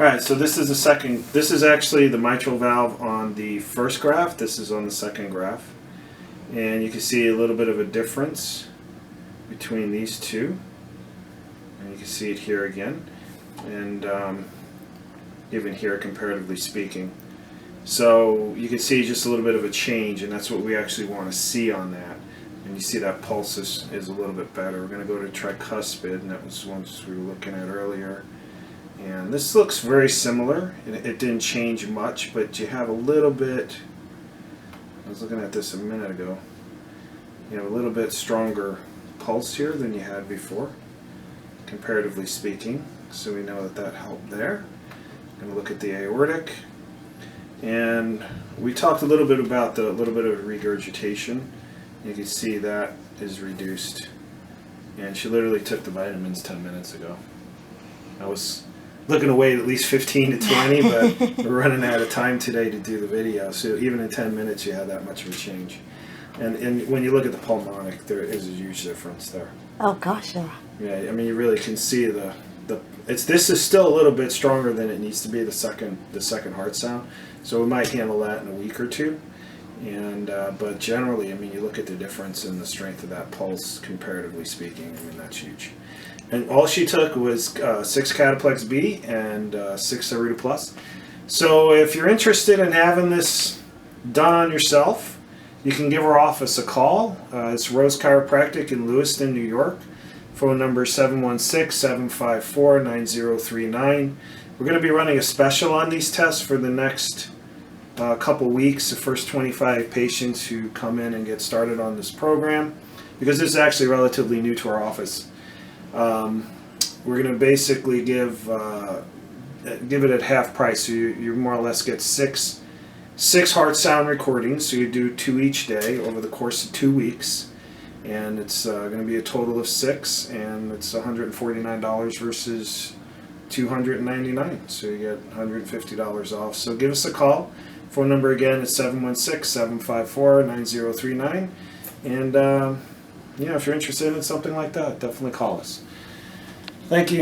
Alright, so this is the second, this is actually the mitral valve on the first graph, this is on the second graph. And you can see a little bit of a difference between these two. And you can see it here again. And even here, comparatively speaking. So you can see just a little bit of a change, and that's what we actually want to see on that. And you see that pulse is a little bit better. We're going to go to tricuspid, and that was one we were looking at earlier. And this looks very similar. It didn't change much, but you have a little bit, I was looking at this a minute ago, you have a little bit stronger pulse here than you had before, comparatively speaking. So we know that that helped there. Going to look at the aortic. And we talked a little bit about the little bit of regurgitation. You can see that is reduced. And she literally took the vitamins 10 minutes ago. I was looking to wait at least 15 to 20, but we're running out of time today to do the video. So even in 10 minutes, you had that much of a change. And when you look at the pulmonic, there is a huge difference there. Oh gosh, yeah. Yeah, I mean, you really can see this is still a little bit stronger than it needs to be, the second heart sound. So we might handle that in a week or two. And but generally, I mean, you look at the difference in the strength of that pulse, comparatively speaking. I mean, that's huge. And all she took was 6 Cataplex B and 6 Saruta Plus. So if you're interested in having this done on yourself, you can give our office a call. It's Rose Chiropractic in Lewiston, New York. Phone number 716-754-9039. We're going to be running a special on these tests for the next couple weeks, the first 25 patients who come in and get started on this program, because this is actually relatively new to our office. We're going to basically give it at half price, so you more or less get six heart sound recordings, so you do 2 each day over the course of 2 weeks, and it's going to be a total of 6, and it's $149 versus $299, so you get $150 off. So give us a call. Phone number again is 716-754-9039, and if you're interested in something like that, definitely call us. Thank you.